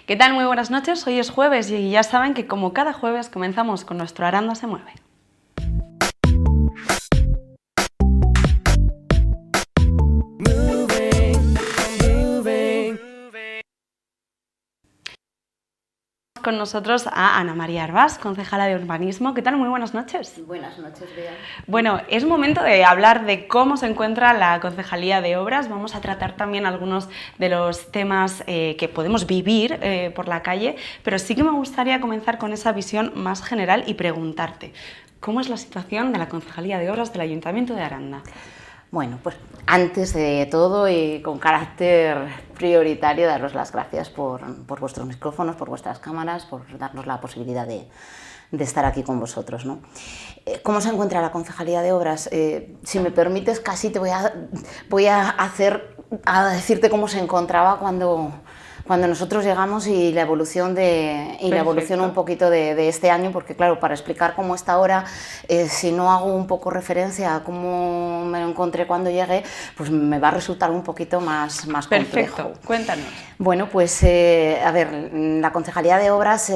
¿Qué tal? Muy buenas noches, hoy es jueves y ya saben que como cada jueves comenzamos con nuestro Aranda se mueve. Con nosotros a Ana María Arbás, concejala de Urbanismo. ¿Qué tal? Muy buenas noches. Buenas noches, Bea. Bueno, es momento de hablar de cómo se encuentra la Concejalía de Obras. Vamos a tratar también algunos de los temas que podemos vivir por la calle, pero sí que me gustaría comenzar con esa visión más general y preguntarte, ¿cómo es la situación de la Concejalía de Obras del Ayuntamiento de Aranda? Bueno, pues antes de todo y con carácter prioritario, daros las gracias por vuestros micrófonos, por vuestras cámaras, por darnos la posibilidad de estar aquí con vosotros, ¿no? ¿Cómo se encuentra la Concejalía de Obras? Si me permites, casi te voy a decirte cómo se encontraba cuando nosotros llegamos y la evolución un poquito de este año, porque claro, para explicar cómo está ahora, si no hago un poco referencia a cómo me lo encontré cuando llegué, pues me va a resultar un poquito más complejo. Perfecto, cuéntanos. Bueno, pues a ver, la Concejalía de Obras,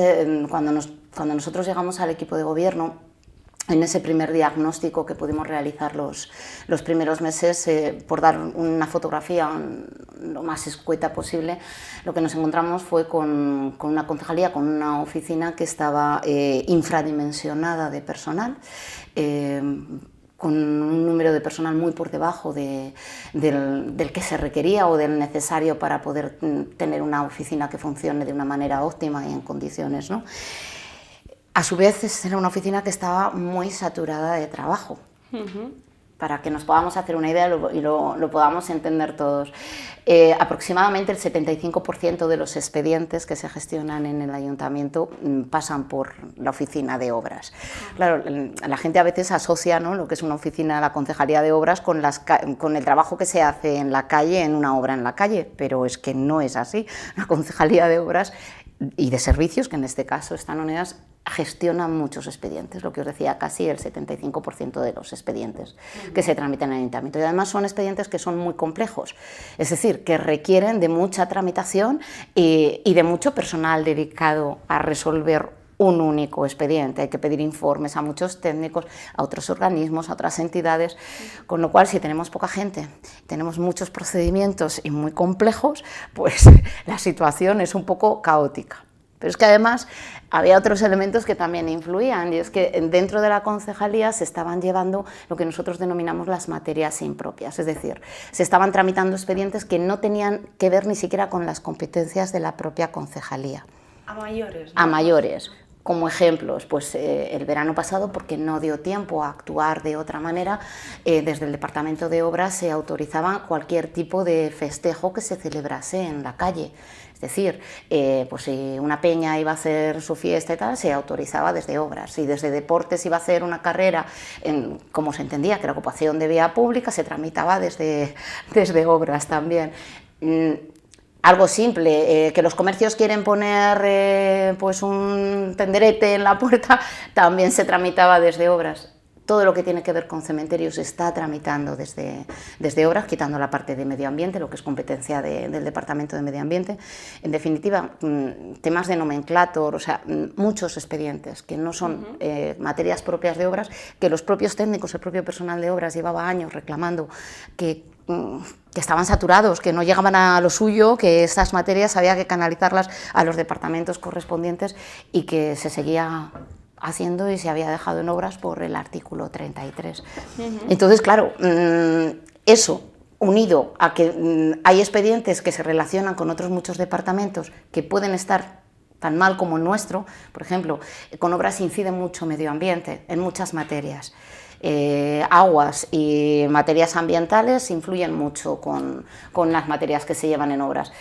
cuando nosotros llegamos al equipo de gobierno, en ese primer diagnóstico que pudimos realizar los primeros meses, por dar una fotografía lo más escueta posible, lo que nos encontramos fue con una concejalía, con una oficina que estaba infradimensionada de personal, con un número de personal muy por debajo del que se requería o del necesario para poder tener una oficina que funcione de una manera óptima y en condiciones, ¿no? A su vez, era una oficina que estaba muy saturada de trabajo, para que nos podamos hacer una idea y lo podamos entender todos. Aproximadamente el 75% de los expedientes que se gestionan en el ayuntamiento pasan por la oficina de obras. Claro, la gente a veces asocia, ¿no?, lo que es una oficina de la Concejalía de Obras con el trabajo que se hace en la calle, en una obra en la calle, pero es que no es así. La Concejalía de Obras y de Servicios, que en este caso están unidas, gestionan muchos expedientes, lo que os decía, casi el 75% de los expedientes que se tramitan en el ayuntamiento. Y además son expedientes que son muy complejos, es decir, que requieren de mucha tramitación y de mucho personal dedicado a resolver un único expediente. Hay que pedir informes a muchos técnicos, a otros organismos, a otras entidades, con lo cual, si tenemos poca gente, tenemos muchos procedimientos y muy complejos, pues la situación es un poco caótica. Pero es que además había otros elementos que también influían, y es que dentro de la concejalía se estaban llevando lo que nosotros denominamos las materias impropias, es decir, se estaban tramitando expedientes que no tenían que ver ni siquiera con las competencias de la propia concejalía. A mayores, ¿no? A mayores. Como ejemplos, pues el verano pasado, porque no dio tiempo a actuar de otra manera, desde el Departamento de Obras se autorizaba cualquier tipo de festejo que se celebrase en la calle. Es decir, pues si una peña iba a hacer su fiesta y tal, se autorizaba desde Obras. Si desde Deportes iba a hacer una carrera, como se entendía que era ocupación de vía pública, se tramitaba desde Obras también. Algo simple, que los comercios quieren poner pues un tenderete en la puerta, también se tramitaba desde Obras. Todo lo que tiene que ver con cementerios se está tramitando desde Obras, quitando la parte de medio ambiente, lo que es competencia del Departamento de Medio Ambiente. En definitiva, temas de nomenclator, o sea, muchos expedientes que no son materias propias de Obras, que los propios técnicos, el propio personal de Obras llevaba años reclamando que estaban saturados, que no llegaban a lo suyo, que estas materias había que canalizarlas a los departamentos correspondientes y que se seguía haciendo y se había dejado en Obras por el artículo 33. Entonces, claro, eso unido a que hay expedientes que se relacionan con otros muchos departamentos que pueden estar tan mal como el nuestro, por ejemplo, con Obras incide mucho medio ambiente en muchas materias. Aguas y materias ambientales influyen mucho con las materias que se llevan en Obras.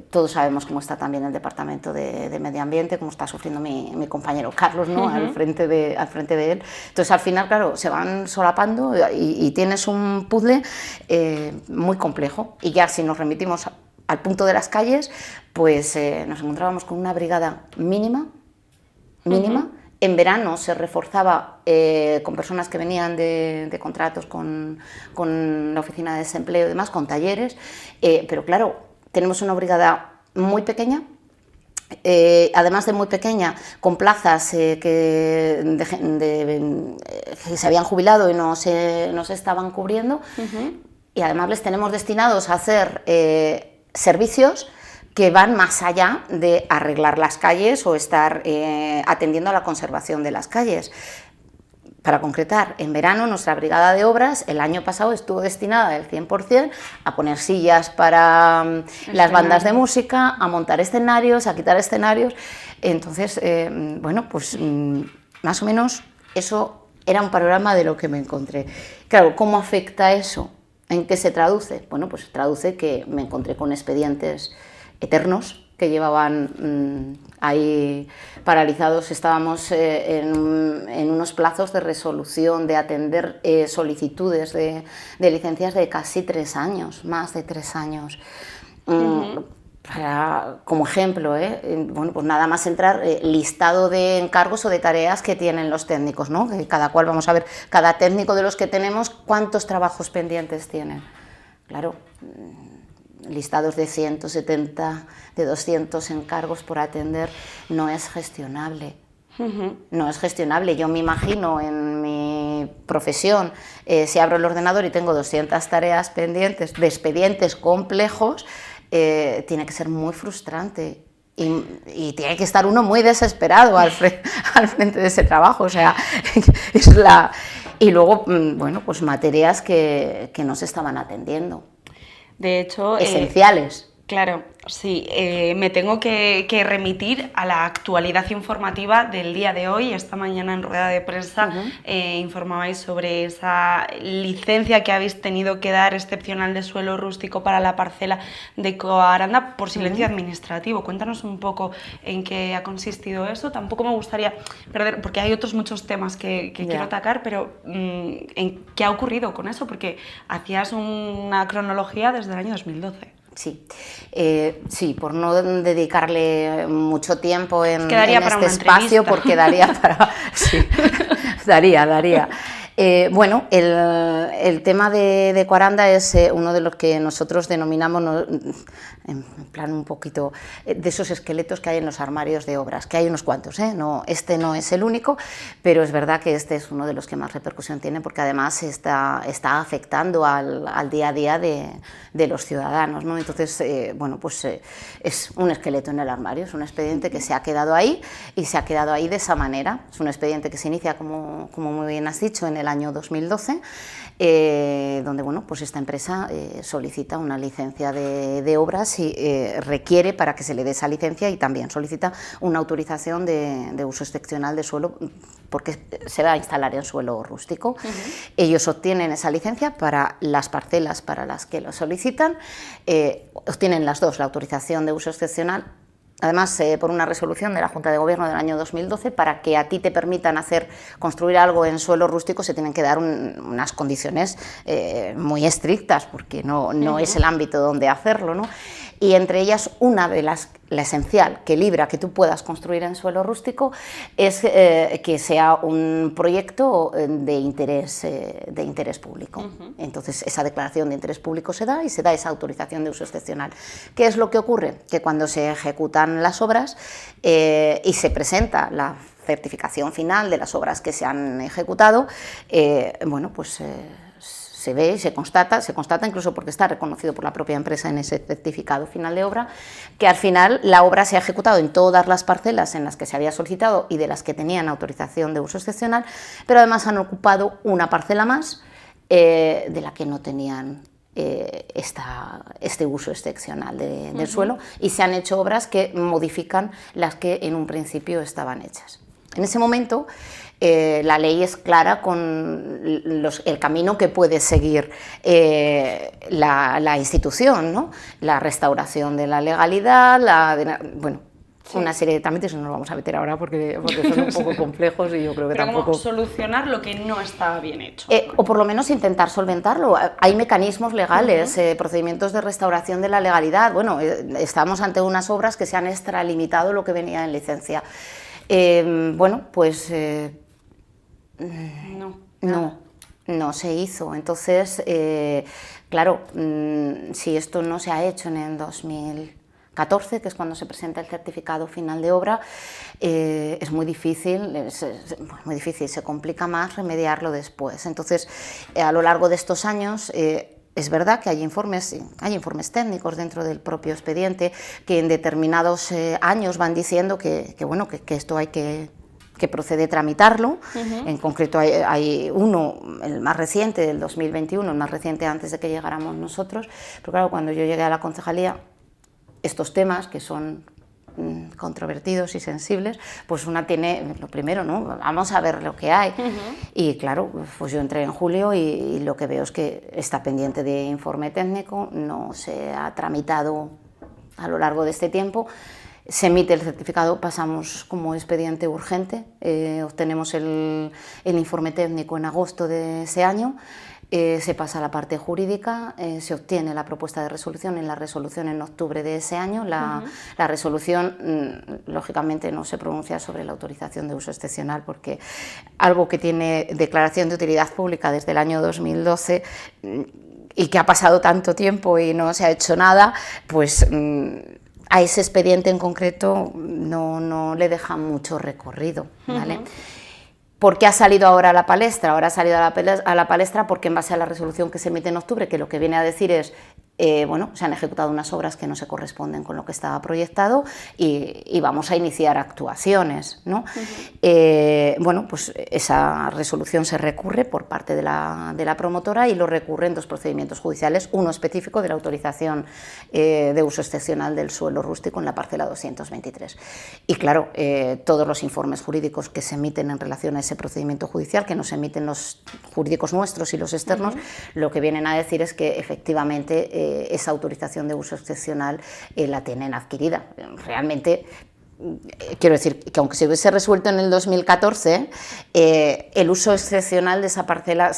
Todos sabemos cómo está también el Departamento de Medio Ambiente, cómo está sufriendo mi compañero Carlos, ¿no?, al frente de él. Entonces, al final, claro, se van solapando y tienes un puzzle muy complejo. Y ya si nos remitimos al punto de las calles, pues nos encontrábamos con una brigada mínima. En verano se reforzaba con personas que venían de contratos con la oficina de desempleo y demás, con talleres, pero claro, tenemos una brigada muy pequeña además de muy pequeña, con plazas que se habían jubilado y no se estaban cubriendo, y además les tenemos destinados a hacer servicios que van más allá de arreglar las calles o estar atendiendo a la conservación de las calles. Para concretar, en verano nuestra brigada de obras el año pasado estuvo destinada el 100% a poner sillas para las bandas de música, a montar escenarios, a quitar escenarios. Entonces, bueno, pues más o menos eso era un panorama de lo que me encontré. Claro, ¿cómo afecta eso? ¿En qué se traduce? Bueno, pues se traduce que me encontré con expedientes eternos que llevaban ahí paralizados. Estábamos en unos plazos de resolución, de atender solicitudes de licencias de casi 3 años, más de 3 años. Como ejemplo, bueno, pues nada más entrar, listado de encargos o de tareas que tienen los técnicos, ¿no? Que cada cual, vamos a ver, cada técnico de los que tenemos, ¿cuántos trabajos pendientes tienen? Claro, listados de 170, de 200 encargos por atender, no es gestionable. No es gestionable. Yo me imagino en mi profesión, si abro el ordenador y tengo 200 tareas pendientes de expedientes complejos, tiene que ser muy frustrante. Y tiene que estar uno muy desesperado al frente de ese trabajo. O sea, y luego, bueno, pues materias que no se estaban atendiendo. De hecho, esenciales. Claro, sí, me tengo que remitir a la actualidad informativa del día de hoy. Esta mañana en rueda de prensa informabais sobre esa licencia que habéis tenido que dar excepcional de suelo rústico para la parcela de Coaranda por silencio administrativo. Cuéntanos un poco en qué ha consistido eso. Tampoco me gustaría perder, porque hay otros muchos temas que quiero atacar, pero ¿en qué ha ocurrido con eso? Porque hacías una cronología desde el año 2012. Sí, sí, por no dedicarle mucho tiempo en este espacio, porque daría para... Sí, daría. Bueno, el tema de Coaranda es uno de los que nosotros denominamos, en plan un poquito, de esos esqueletos que hay en los armarios de obras, que hay unos cuantos, no, este no es el único, pero es verdad que este es uno de los que más repercusión tiene, porque además está afectando al día a día de los ciudadanos, ¿no? Entonces, bueno, pues es un esqueleto en el armario, es un expediente que se ha quedado ahí y se ha quedado ahí de esa manera. Es un expediente que se inicia, como muy bien has dicho, en el año 2012, donde, bueno, pues esta empresa solicita una licencia de obras y requiere, para que se le dé esa licencia, y también solicita una autorización de uso excepcional de suelo, porque se va a instalar en suelo rústico. Ellos obtienen esa licencia para las parcelas para las que lo solicitan, obtienen las dos, la autorización de uso excepcional, además por una resolución de la Junta de Gobierno del año 2012, para que a ti te permitan construir algo en suelo rústico se tienen que dar unas condiciones muy estrictas, porque no es el ámbito donde hacerlo, ¿no? Y entre ellas, una de la esencial que libra que tú puedas construir en suelo rústico es que sea un proyecto de interés público. Entonces, esa declaración de interés público se da y se da esa autorización de uso excepcional. ¿Qué es lo que ocurre? Que cuando se ejecutan las obras y se presenta la certificación final de las obras que se han ejecutado, bueno, pues se ve y se constata incluso porque está reconocido por la propia empresa en ese certificado final de obra, que al final la obra se ha ejecutado en todas las parcelas en las que se había solicitado y de las que tenían autorización de uso excepcional, pero además han ocupado una parcela más de la que no tenían este uso excepcional del suelo, y se han hecho obras que modifican las que en un principio estaban hechas. En ese momento la ley es clara con el camino que puede seguir la institución, ¿no? La restauración de la legalidad, bueno, sí, una serie de trámites, no nos vamos a meter ahora porque son un poco complejos y yo creo que pero tampoco... ¿cómo solucionar lo que no está bien hecho? O por lo menos intentar solventarlo. Hay mecanismos legales, procedimientos de restauración de la legalidad. Bueno, estamos ante unas obras que se han extralimitado lo que venía en licencia. Bueno, pues no se hizo. Entonces, claro, si esto no se ha hecho en el 2014, 14, que es cuando se presenta el certificado final de obra, es muy difícil, se complica más remediarlo después. Entonces, a lo largo de estos años, es verdad que hay informes técnicos dentro del propio expediente que en determinados años van diciendo que esto hay que procede a tramitarlo. En concreto hay uno, el más reciente, del 2021, el más reciente antes de que llegáramos nosotros, pero claro, cuando yo llegué a la concejalía, estos temas que son controvertidos y sensibles, pues una tiene, lo primero, ¿no? Vamos a ver lo que hay. Y claro, pues yo entré en julio y lo que veo es que está pendiente de informe técnico, no se ha tramitado a lo largo de este tiempo. Se emite el certificado, pasamos como expediente urgente, obtenemos el informe técnico en agosto de ese año, se pasa a la parte jurídica, se obtiene la propuesta de resolución, en la resolución en octubre de ese año. La resolución, lógicamente, no se pronuncia sobre la autorización de uso excepcional, porque algo que tiene declaración de utilidad pública desde el año 2012 y que ha pasado tanto tiempo y no se ha hecho nada, pues a ese expediente en concreto no le deja mucho recorrido, ¿vale? ¿Por qué ha salido ahora a la palestra? Ahora ha salido a la palestra porque en base a la resolución que se emite en octubre, que lo que viene a decir es, se han ejecutado unas obras que no se corresponden con lo que estaba proyectado y vamos a iniciar actuaciones, ¿no? Pues esa resolución se recurre por parte de la promotora y lo recurre en dos procedimientos judiciales, uno específico de la autorización de uso excepcional del suelo rústico en la parcela 223. Y claro, todos los informes jurídicos que se emiten en relación a ese procedimiento judicial, que nos emiten los jurídicos nuestros y los externos, lo que vienen a decir es que efectivamente esa autorización de uso excepcional la tienen adquirida. Realmente, quiero decir que aunque se hubiese resuelto en el 2014, el uso excepcional de esa parcela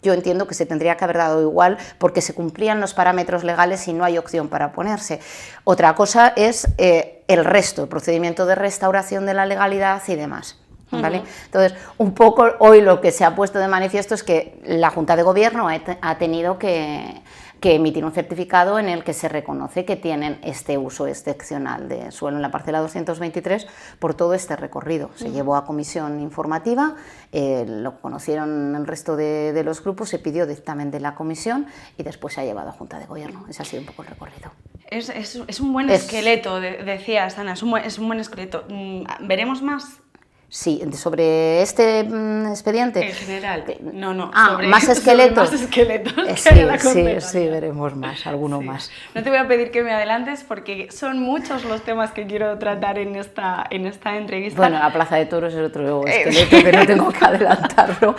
yo entiendo que se tendría que haber dado igual porque se cumplían los parámetros legales y no hay opción para oponerse. Otra cosa es el resto, el procedimiento de restauración de la legalidad y demás, ¿vale? Entonces, un poco hoy lo que se ha puesto de manifiesto es que la Junta de Gobierno ha tenido que emitir un certificado en el que se reconoce que tienen este uso excepcional de suelo en la parcela 223 por todo este recorrido. Se llevó a comisión informativa, lo conocieron el resto de los grupos, se pidió dictamen de la comisión y después se ha llevado a Junta de Gobierno. Ese ha sido un poco el recorrido. Es un buen esqueleto, decías, Ana, es un buen esqueleto. ¿Veremos más? Sí, sobre este expediente. En general, no. Más esqueletos. Más esqueletos. Sí, veremos más, alguno más. No te voy a pedir que me adelantes porque son muchos los temas que quiero tratar en esta entrevista. Bueno, la Plaza de Toros es otro esqueleto que no tengo que adelantarlo.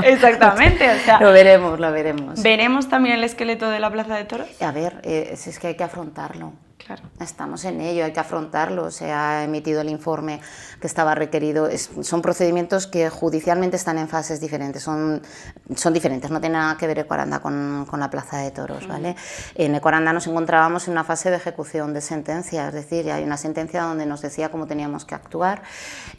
Exactamente, o sea, lo veremos. ¿Veremos también el esqueleto de la Plaza de Toros? A ver, si es que hay que afrontarlo. Claro. Estamos en ello, hay que afrontarlo, se ha emitido el informe que estaba requerido, son procedimientos que judicialmente están en fases diferentes, son diferentes, no tiene nada que ver Ecuaranda con la Plaza de Toros, ¿vale? En Ecuaranda nos encontrábamos en una fase de ejecución de sentencia, es decir, hay una sentencia donde nos decía cómo teníamos que actuar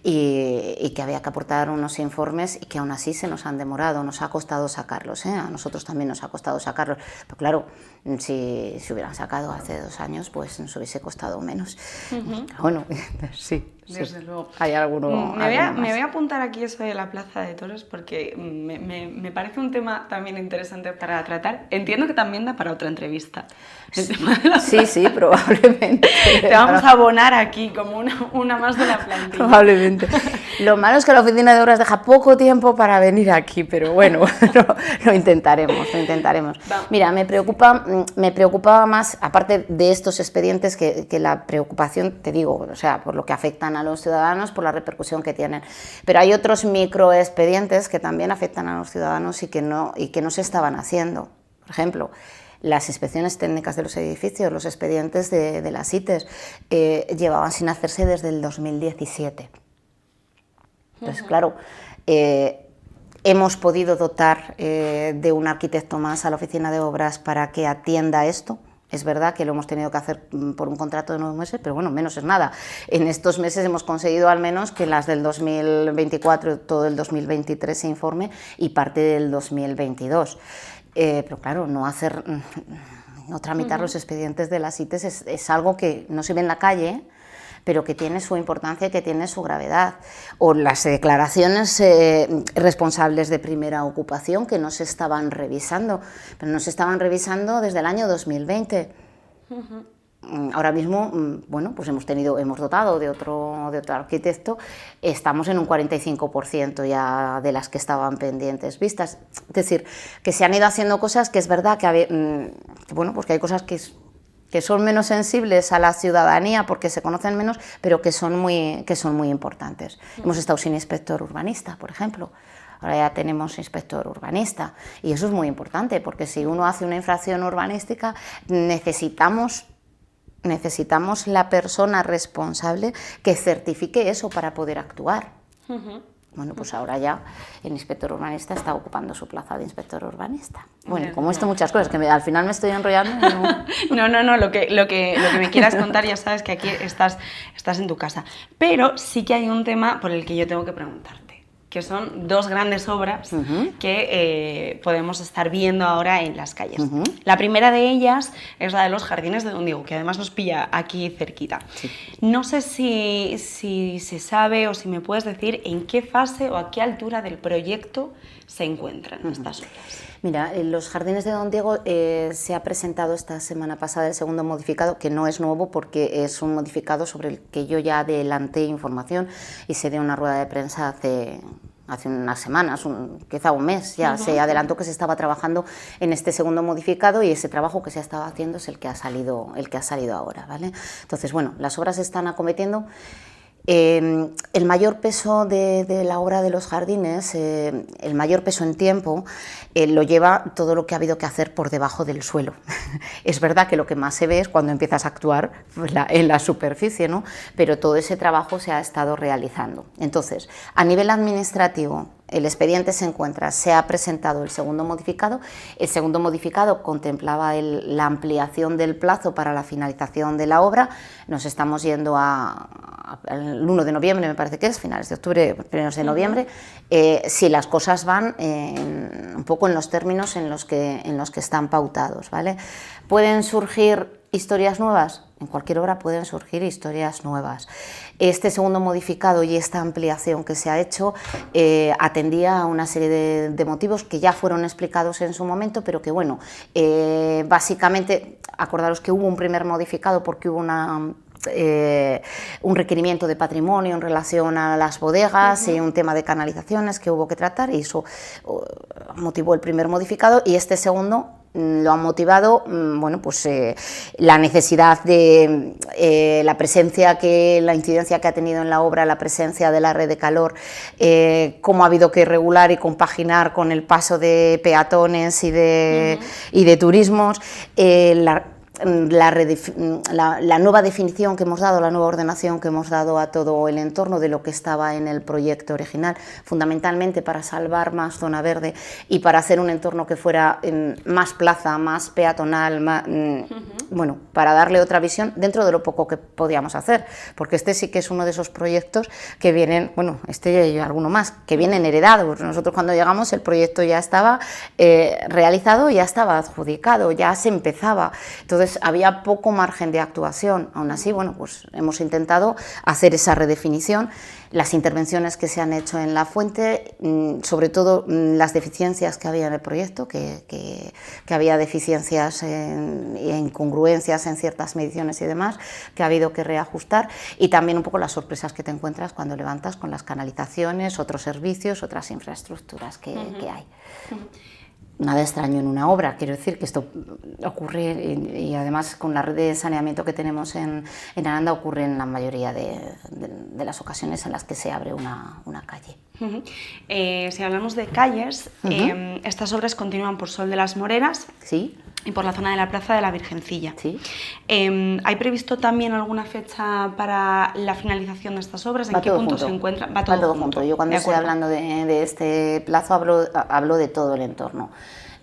y que había que aportar unos informes y que aún así se nos han demorado, nos ha costado sacarlos, a nosotros también nos ha costado sacarlos, pero claro, si se hubieran sacado hace 2 años, pues nos hubiese costado menos. Bueno, sí. Desde luego. Hay alguno. Me voy a apuntar aquí eso de la Plaza de Toros porque me parece un tema también interesante para tratar. Entiendo que también da para otra entrevista. Sí, probablemente. Te vamos a abonar aquí como una más de la plantilla. Probablemente. Lo malo es que la oficina de obras deja poco tiempo para venir aquí, pero bueno, lo intentaremos. Mira, me preocupaba más, aparte de estos expedientes, que la preocupación, te digo, o sea, por lo que afectan a los ciudadanos, por la repercusión que tienen. Pero hay otros microexpedientes que también afectan a los ciudadanos y que no se estaban haciendo. Por ejemplo, las inspecciones técnicas de los edificios, los expedientes de las ITES, llevaban sin hacerse desde el 2017. Entonces, claro, hemos podido dotar de un arquitecto más a la oficina de obras para que atienda esto. Es verdad que lo hemos tenido que hacer por un contrato de 9 meses, pero bueno, menos es nada. En estos meses hemos conseguido al menos que las del 2024, todo el 2023 se informe y parte del 2022. pero claro, no tramitar los expedientes de las ITES es algo que no se ve en la calle, pero que tiene su importancia y que tiene su gravedad. O las declaraciones responsables de primera ocupación que no se estaban revisando, pero no se estaban revisando desde el año 2020. Ahora mismo, bueno, pues hemos dotado de otro arquitecto, estamos en un 45% ya de las que estaban pendientes vistas. Es decir, que se han ido haciendo cosas que es verdad que, bueno, pues que hay cosas que son menos sensibles a la ciudadanía porque se conocen menos, pero que son muy importantes. Hemos estado sin inspector urbanista, por ejemplo. Ahora ya tenemos inspector urbanista y eso es muy importante porque si uno hace una infracción urbanística necesitamos la persona responsable que certifique eso para poder actuar. Bueno, pues ahora ya el inspector urbanista está ocupando su plaza de inspector urbanista. Bueno, como esto muchas cosas, que al final me estoy enrollando. No, lo que me quieras contar ya sabes que aquí estás en tu casa. Pero sí que hay un tema por el que yo tengo que preguntarte, que son dos grandes obras que podemos estar viendo ahora en las calles. La primera de ellas es la de los Jardines de Don Diego, que además nos pilla aquí cerquita. Sí. No sé si se sabe o si me puedes decir en qué fase o a qué altura del proyecto se encuentran estas obras. Mira, en los Jardines de Don Diego se ha presentado esta semana pasada el segundo modificado, que no es nuevo porque es un modificado sobre el que yo ya adelanté información y se dio una rueda de prensa hace unas semanas, quizá un mes, ya se adelantó que se estaba trabajando en este segundo modificado y ese trabajo que se estaba haciendo es el que ha salido ahora, ¿vale? Entonces, bueno, las obras se están acometiendo. El mayor peso de la obra de los jardines, el mayor peso en tiempo, lo lleva todo lo que ha habido que hacer por debajo del suelo. Es verdad que lo que más se ve es cuando empiezas a actuar en la superficie, ¿no? Pero todo ese trabajo se ha estado realizando. Entonces, a nivel administrativo, el expediente se ha presentado el segundo modificado. El segundo modificado contemplaba la ampliación del plazo para la finalización de la obra. Nos estamos yendo al 1 de noviembre, me parece que es, finales de octubre, primeros de noviembre, si las cosas van un poco en los términos en los que están pautados, ¿vale? ¿Pueden surgir historias nuevas? En cualquier obra pueden surgir historias nuevas. Este segundo modificado y esta ampliación que se ha hecho atendía a una serie de motivos que ya fueron explicados en su momento, pero que bueno, básicamente, acordaros que hubo un primer modificado porque hubo un requerimiento de patrimonio en relación a las bodegas y un tema de canalizaciones que hubo que tratar y eso motivó el primer modificado y este segundo lo ha motivado bueno, pues, la necesidad de la presencia, la incidencia que ha tenido en la obra, la presencia de la red de calor, cómo ha habido que regular y compaginar con el paso de peatones y de turismos, la nueva definición que hemos dado, la nueva ordenación que hemos dado a todo el entorno de lo que estaba en el proyecto original, fundamentalmente para salvar más zona verde y para hacer un entorno que fuera más plaza, más peatonal, bueno, para darle otra visión dentro de lo poco que podíamos hacer, porque este sí que es uno de esos proyectos que vienen, bueno, este y alguno más, que vienen heredados. Nosotros cuando llegamos el proyecto ya estaba realizado, ya estaba adjudicado, ya se empezaba, entonces había poco margen de actuación. Aún así, bueno, pues hemos intentado hacer esa redefinición, las intervenciones que se han hecho en la fuente, sobre todo las deficiencias que había en el proyecto, que había deficiencias e incongruencias en ciertas mediciones y demás, que ha habido que reajustar, y también un poco las sorpresas que te encuentras cuando levantas con las canalizaciones, otros servicios, otras infraestructuras que hay. Nada extraño en una obra, quiero decir que esto ocurre y además con la red de saneamiento que tenemos en Aranda ocurre en la mayoría de las ocasiones en las que se abre una calle. Si hablamos de calles, estas obras continúan por Sol de las Moreras. Sí. Y por la zona de la Plaza de la Virgencilla. Sí. ¿Hay previsto también alguna fecha para la finalización de estas obras? ¿En qué punto se encuentra? Va todo junto. Yo cuando estoy hablando de este plazo hablo de todo el entorno.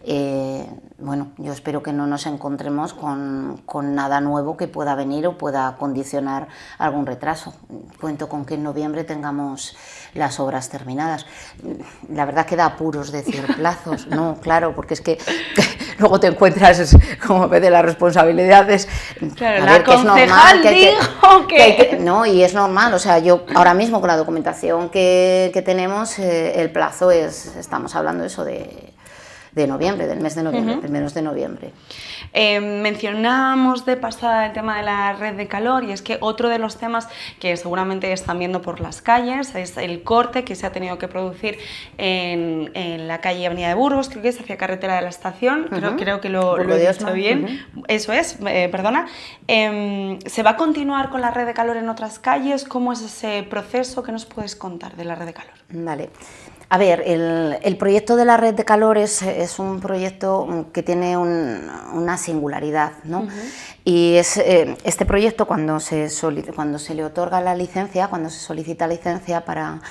Bueno, yo espero que no nos encontremos con nada nuevo que pueda venir o pueda condicionar algún retraso. Cuento con que en noviembre tengamos las obras terminadas. La verdad que da apuros decir plazos, no, claro, porque es que luego te encuentras como en vez de las responsabilidades. Claro, la concejal dijo que... No, y es normal, o sea, yo ahora mismo con la documentación que tenemos, el plazo estamos hablando eso de noviembre, del mes de noviembre, primeros de noviembre. Mencionábamos de pasada el tema de la red de calor, y es que otro de los temas que seguramente están viendo por las calles es el corte que se ha tenido que producir en la calle Avenida de Burgos, creo que es hacia Carretera de la Estación, creo que lo he dicho bien, eso es, perdona. ¿Se va a continuar con la red de calor en otras calles? ¿Cómo es ese proceso? ¿Qué nos puedes contar de la red de calor? Vale. A ver, el proyecto de la red de calor es un proyecto que tiene una singularidad, ¿no? Y este proyecto, cuando se le otorga la licencia, cuando se solicita licencia para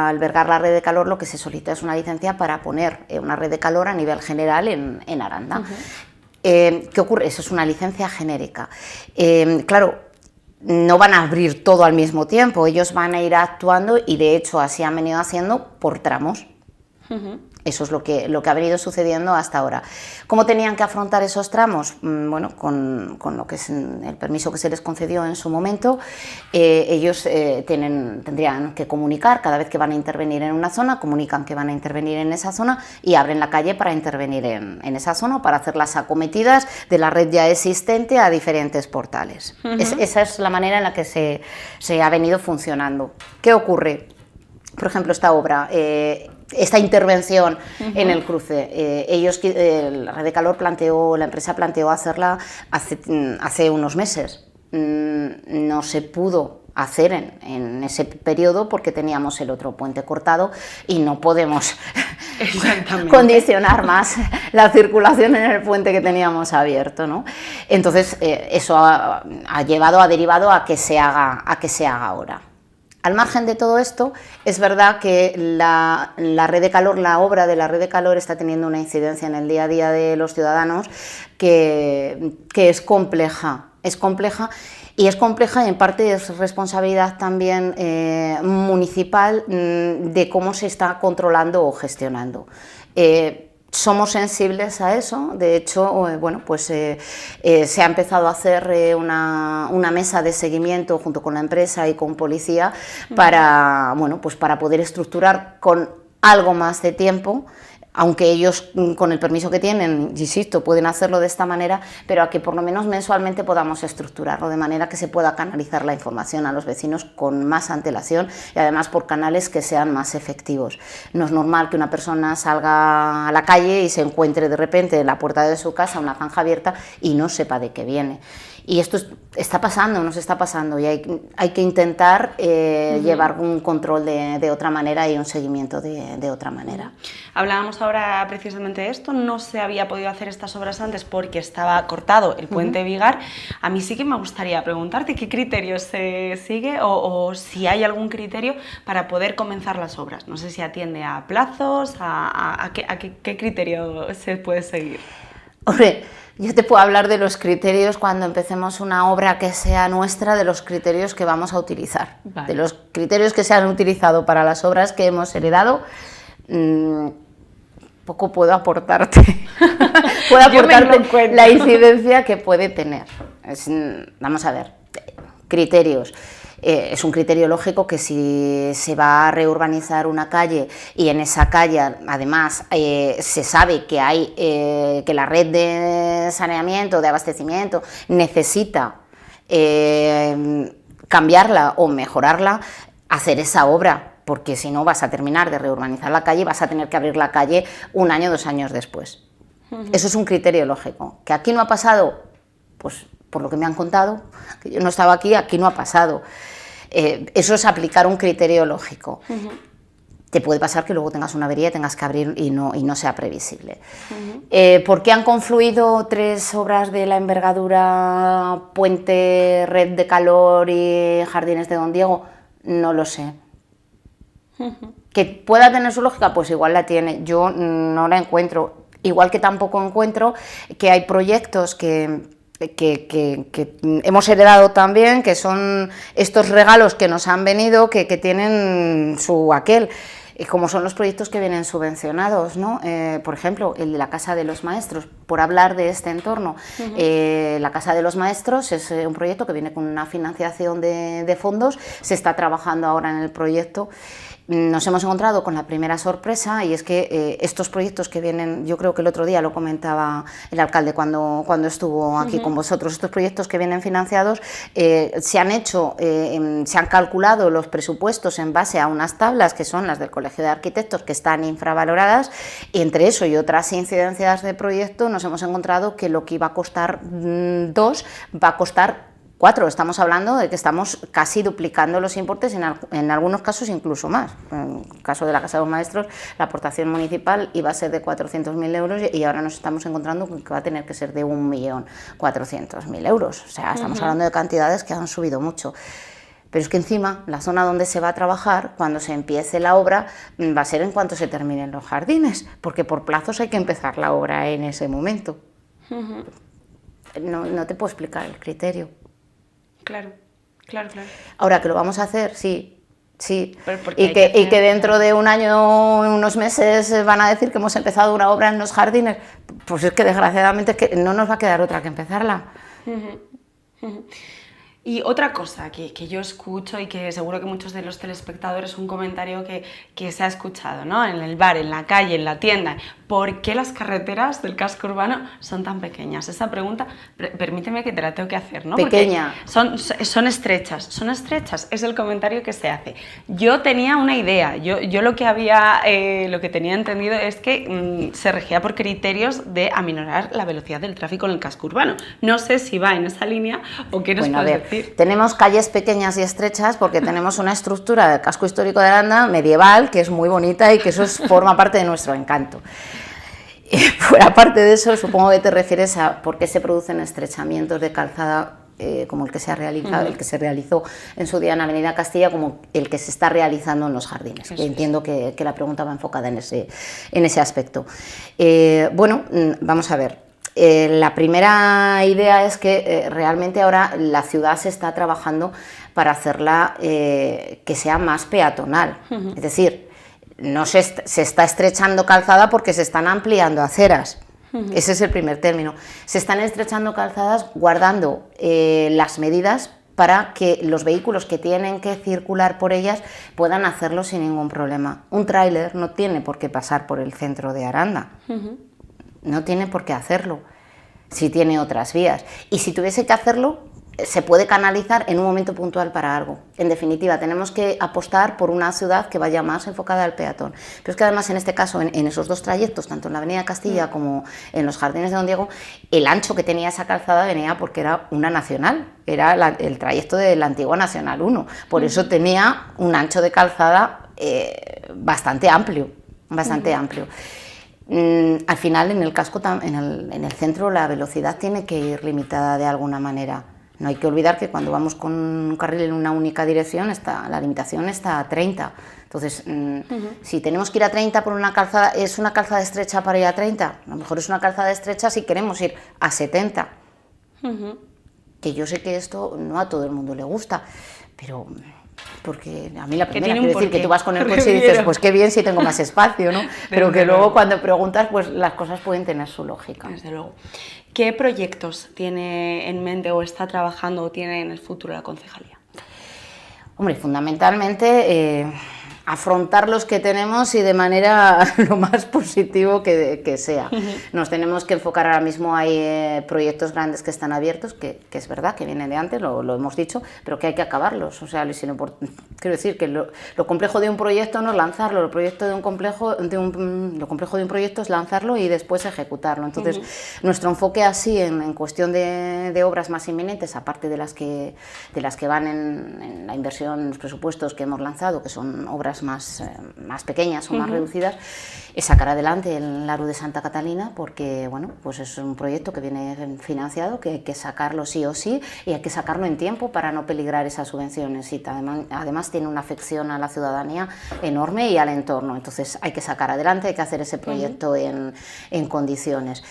albergar la red de calor, lo que se solicita es una licencia para poner una red de calor a nivel general en Aranda. ¿Qué ocurre? Eso es una licencia genérica. Claro, no van a abrir todo al mismo tiempo, ellos van a ir actuando, y de hecho así han venido haciendo por tramos. Eso es lo que ha venido sucediendo hasta ahora. ¿Cómo tenían que afrontar esos tramos? Bueno, con lo que es el permiso que se les concedió en su momento, ellos tendrían que comunicar cada vez que van a intervenir en una zona, comunican que van a intervenir en esa zona y abren la calle para intervenir en esa zona, para hacer las acometidas de la red ya existente a diferentes portales. Esa es la manera en la que se ha venido funcionando. ¿Qué ocurre? Por ejemplo, esta obra, esta intervención en el cruce, la red de calor la empresa planteó hacerla hace unos meses. No se pudo hacer en ese periodo porque teníamos el otro puente cortado y no podemos condicionar más la circulación en el puente que teníamos abierto, ¿no? Entonces eso ha derivado a que se haga ahora. Al margen de todo esto, es verdad que la red de calor, la obra de la red de calor está teniendo una incidencia en el día a día de los ciudadanos que es compleja, y en parte es responsabilidad también municipal de cómo se está controlando o gestionando. Somos sensibles a eso, de hecho, bueno, pues se ha empezado a hacer una mesa de seguimiento junto con la empresa y con policía para, bueno, pues para poder estructurar con algo más de tiempo, aunque ellos con el permiso que tienen, insisto, pueden hacerlo de esta manera, pero a que por lo menos mensualmente podamos estructurarlo de manera que se pueda canalizar la información a los vecinos con más antelación y además por canales que sean más efectivos. No es normal que una persona salga a la calle y se encuentre de repente en la puerta de su casa una zanja abierta y no sepa de qué viene. Y esto está pasando, nos está pasando, y hay que intentar llevar un control de otra manera y un seguimiento de otra manera. Hablábamos ahora precisamente de esto, no se había podido hacer estas obras antes porque estaba cortado el puente Vigar. A mí sí que me gustaría preguntarte qué criterios se sigue o si hay algún criterio para poder comenzar las obras. No sé si atiende a plazos, a qué criterio se puede seguir. Hombre, yo te puedo hablar de los criterios cuando empecemos una obra que sea nuestra, de los criterios que vamos a utilizar, de los criterios que se han utilizado para las obras que hemos heredado. Poco puedo aportarte, la incidencia que puede tener. Vamos a ver, criterios. Es un criterio lógico que si se va a reurbanizar una calle y en esa calle además se sabe que hay que la red de saneamiento, de abastecimiento necesita cambiarla o mejorarla, hacer esa obra, porque si no vas a terminar de reurbanizar la calle y vas a tener que abrir la calle 1 año, 2 años después. Eso es un criterio lógico. ¿Que aquí no ha pasado? Pues por lo que me han contado, que yo no estaba aquí no ha pasado. Eso es aplicar un criterio lógico. Te puede pasar que luego tengas una avería, tengas que abrir y no sea previsible. ¿Por qué han confluido 3 obras de la envergadura, puente, red de calor y jardines de Don Diego? No lo sé. ¿Que pueda tener su lógica? Pues igual la tiene, yo no la encuentro. Igual que tampoco encuentro que hay proyectos que hemos heredado también, que son estos regalos que nos han venido, que tienen su aquel, como son los proyectos que vienen subvencionados, ¿no? Por ejemplo, el de la Casa de los Maestros, por hablar de este entorno. La Casa de los Maestros es un proyecto que viene con una financiación de fondos, se está trabajando ahora en el proyecto. Nos hemos encontrado con la primera sorpresa, y es que estos proyectos que vienen, yo creo que el otro día lo comentaba el alcalde cuando estuvo aquí con vosotros, estos proyectos que vienen financiados se han hecho, se han calculado los presupuestos en base a unas tablas que son las del Colegio de Arquitectos, que están infravaloradas, y entre eso y otras incidencias de proyecto nos hemos encontrado que lo que iba a costar 2 va a costar 4, estamos hablando de que estamos casi duplicando los importes, en algunos casos incluso más. En el caso de la Casa de los Maestros, la aportación municipal iba a ser de 400.000 euros y ahora nos estamos encontrando con que va a tener que ser de 1.400.000 euros. O sea, estamos hablando de cantidades que han subido mucho. Pero es que encima, la zona donde se va a trabajar, cuando se empiece la obra, va a ser en cuanto se terminen los jardines, porque por plazos hay que empezar la obra en ese momento. No te puedo explicar el criterio. Claro. Ahora que lo vamos a hacer, sí. Y que dentro de un año, unos meses, van a decir que hemos empezado una obra en los jardines, pues es que desgraciadamente es que no nos va a quedar otra que empezarla. Y otra cosa que yo escucho y que seguro que muchos de los telespectadores, un comentario que se ha escuchado, ¿no? En el bar, en la calle, en la tienda, ¿por qué las carreteras del casco urbano son tan pequeñas? Esa pregunta, permíteme que te la tengo que hacer, ¿no? Pequeña. Porque son estrechas, es el comentario que se hace. Yo tenía una idea, yo lo que tenía entendido es que se regía por criterios de aminorar la velocidad del tráfico en el casco urbano. No sé si va en esa línea o qué nos puedes decir. Tenemos calles pequeñas y estrechas porque tenemos una estructura del casco histórico de Aranda medieval que es muy bonita y que eso forma parte de nuestro encanto. Fuera parte de eso, supongo que te refieres a por qué se producen estrechamientos de calzada como el que se ha realizado, el que se realizó en su día en Avenida Castilla, como el que se está realizando en los jardines. Entiendo que la pregunta va enfocada en ese aspecto. Bueno, vamos a ver. La primera idea es que realmente ahora la ciudad se está trabajando para hacerla que sea más peatonal. Es decir, no se está estrechando calzada porque se están ampliando aceras. Ese es el primer término. Se están estrechando calzadas guardando las medidas para que los vehículos que tienen que circular por ellas puedan hacerlo sin ningún problema. Un tráiler no tiene por qué pasar por el centro de Aranda. No tiene por qué hacerlo, si tiene otras vías. Y si tuviese que hacerlo, se puede canalizar en un momento puntual para algo. En definitiva, tenemos que apostar por una ciudad que vaya más enfocada al peatón. Pero es que además en este caso, en esos dos trayectos, tanto en la Avenida Castilla como en los Jardines de Don Diego, el ancho que tenía esa calzada venía porque era una nacional, era el trayecto de la antigua Nacional 1. Por eso tenía un ancho de calzada bastante amplio, amplio. Al final, en el casco, en el centro, la velocidad tiene que ir limitada de alguna manera. No hay que olvidar que cuando vamos con un carril en una única dirección, la limitación está a 30. Entonces, si tenemos que ir a 30 por una calzada, ¿es una calzada estrecha para ir a 30? A lo mejor es una calzada estrecha si queremos ir a 70. Que yo sé que esto no a todo el mundo le gusta, pero... Porque a mí la primera, quiero decir que tú vas con el coche y dices, pues qué bien si tengo más espacio, ¿no? Pero que luego cuando preguntas, pues las cosas pueden tener su lógica. Desde luego. ¿Qué proyectos tiene en mente o está trabajando o tiene en el futuro la concejalía? Hombre, fundamentalmente afrontar los que tenemos y de manera lo más positivo que sea. Nos tenemos que enfocar ahora mismo, hay proyectos grandes que están abiertos, que es verdad, que vienen de antes, lo hemos dicho, pero que hay que acabarlos. O sea, quiero decir que lo complejo de un proyecto no es lanzarlo, lo complejo de un proyecto es lanzarlo y después ejecutarlo. Entonces, nuestro enfoque así en cuestión de obras más inminentes, aparte de las que van en la inversión, en los presupuestos que hemos lanzado, que son obras obras más pequeñas o más reducidas, es sacar adelante el Aro de Santa Catalina, porque bueno, pues es un proyecto que viene financiado, que hay que sacarlo sí o sí, y hay que sacarlo en tiempo para no peligrar esas subvenciones. Y además tiene una afección a la ciudadanía enorme y al entorno, entonces hay que sacar adelante, hay que hacer ese proyecto en condiciones.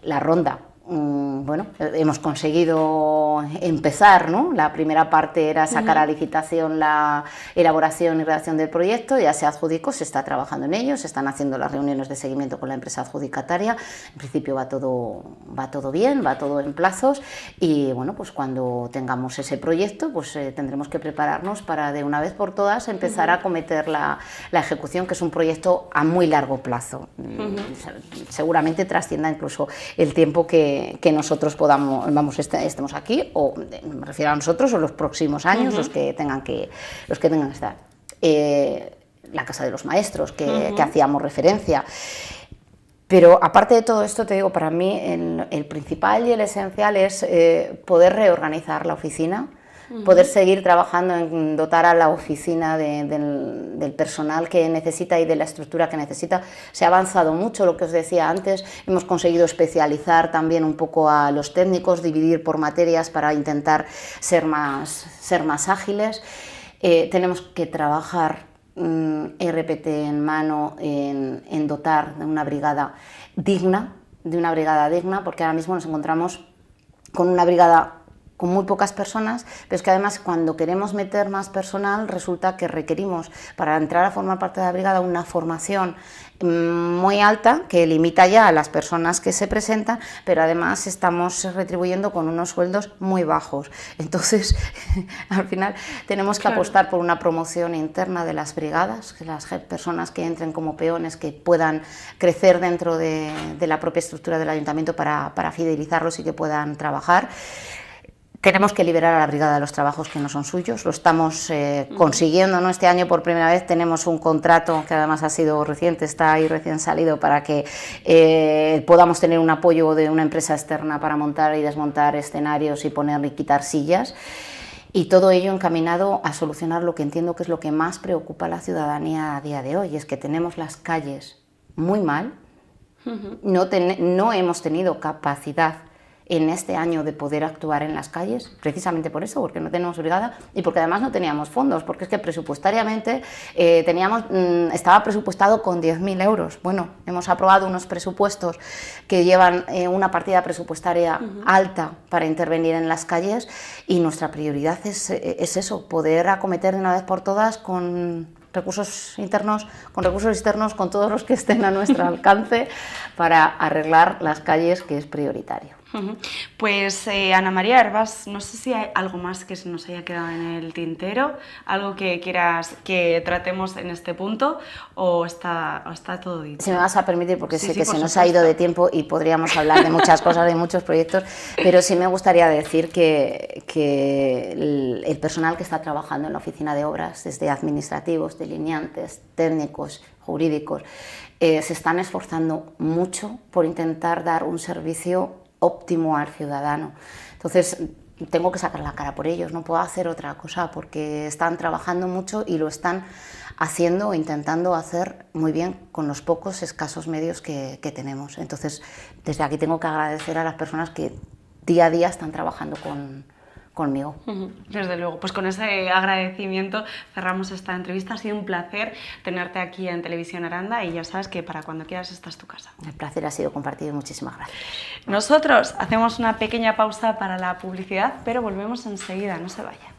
La ronda. Bueno, hemos conseguido empezar, ¿no? La primera parte era sacar a licitación la elaboración y redacción del proyecto, ya se adjudicó, se está trabajando en ello, se están haciendo las reuniones de seguimiento con la empresa adjudicataria, en principio va todo bien, va todo en plazos y bueno, pues cuando tengamos ese proyecto, pues tendremos que prepararnos para de una vez por todas empezar a acometer la ejecución, que es un proyecto a muy largo plazo, seguramente trascienda incluso el tiempo que nosotros estemos aquí, o me refiero a nosotros o los próximos años, los que tengan que estar. La Casa de los Maestros, que hacíamos referencia. Pero aparte de todo esto, te digo, para mí el principal y el esencial es poder reorganizar la oficina, poder seguir trabajando en dotar a la oficina del personal que necesita y de la estructura que necesita. Se ha avanzado mucho, lo que os decía antes, hemos conseguido especializar también un poco a los técnicos, dividir por materias para intentar ser más ágiles. Tenemos que trabajar RPT en mano en dotar de una brigada digna, porque ahora mismo nos encontramos con una brigada con muy pocas personas, pero es que además cuando queremos meter más personal resulta que requerimos para entrar a formar parte de la brigada una formación muy alta que limita ya a las personas que se presentan, pero además estamos retribuyendo con unos sueldos muy bajos. Entonces, al final tenemos que apostar por una promoción interna de las brigadas, que las personas que entren como peones que puedan crecer dentro de la propia estructura del ayuntamiento para fidelizarlos y que puedan trabajar. Tenemos que liberar a la brigada de los trabajos que no son suyos, lo estamos consiguiendo, ¿no? Este año por primera vez tenemos un contrato que además ha sido reciente, está ahí recién salido, para que podamos tener un apoyo de una empresa externa para montar y desmontar escenarios y poner y quitar sillas. Y todo ello encaminado a solucionar lo que entiendo que es lo que más preocupa a la ciudadanía a día de hoy, es que tenemos las calles muy mal, no hemos tenido capacidad en este año de poder actuar en las calles, precisamente por eso, porque no tenemos brigada y porque además no teníamos fondos, porque es que presupuestariamente estaba presupuestado con 10.000 euros. Bueno, hemos aprobado unos presupuestos que llevan una partida presupuestaria alta para intervenir en las calles y nuestra prioridad es eso, poder acometer de una vez por todas con recursos internos, con recursos externos, con todos los que estén a nuestro alcance para arreglar las calles, que es prioritario. Pues Ana María Hervás, no sé si hay algo más que se nos haya quedado en el tintero, algo que quieras que tratemos en este punto, o está todo dicho. Si me vas a permitir, porque sé que se nos supuesto. Ha ido de tiempo y podríamos hablar de muchas cosas, de muchos proyectos, pero sí me gustaría decir que el personal que está trabajando en la oficina de obras, desde administrativos, delineantes, técnicos, jurídicos, se están esforzando mucho por intentar dar un servicio óptimo al ciudadano. Entonces, tengo que sacar la cara por ellos, no puedo hacer otra cosa, porque están trabajando mucho y lo están haciendo o intentando hacer muy bien con los pocos escasos medios que tenemos. Entonces, desde aquí tengo que agradecer a las personas que día a día están trabajando conmigo. Desde luego, pues con ese agradecimiento cerramos esta entrevista. Ha sido un placer tenerte aquí en Televisión Aranda y ya sabes que para cuando quieras esta es tu casa. El placer ha sido compartido, muchísimas gracias. Nosotros hacemos una pequeña pausa para la publicidad, pero volvemos enseguida, no se vayan.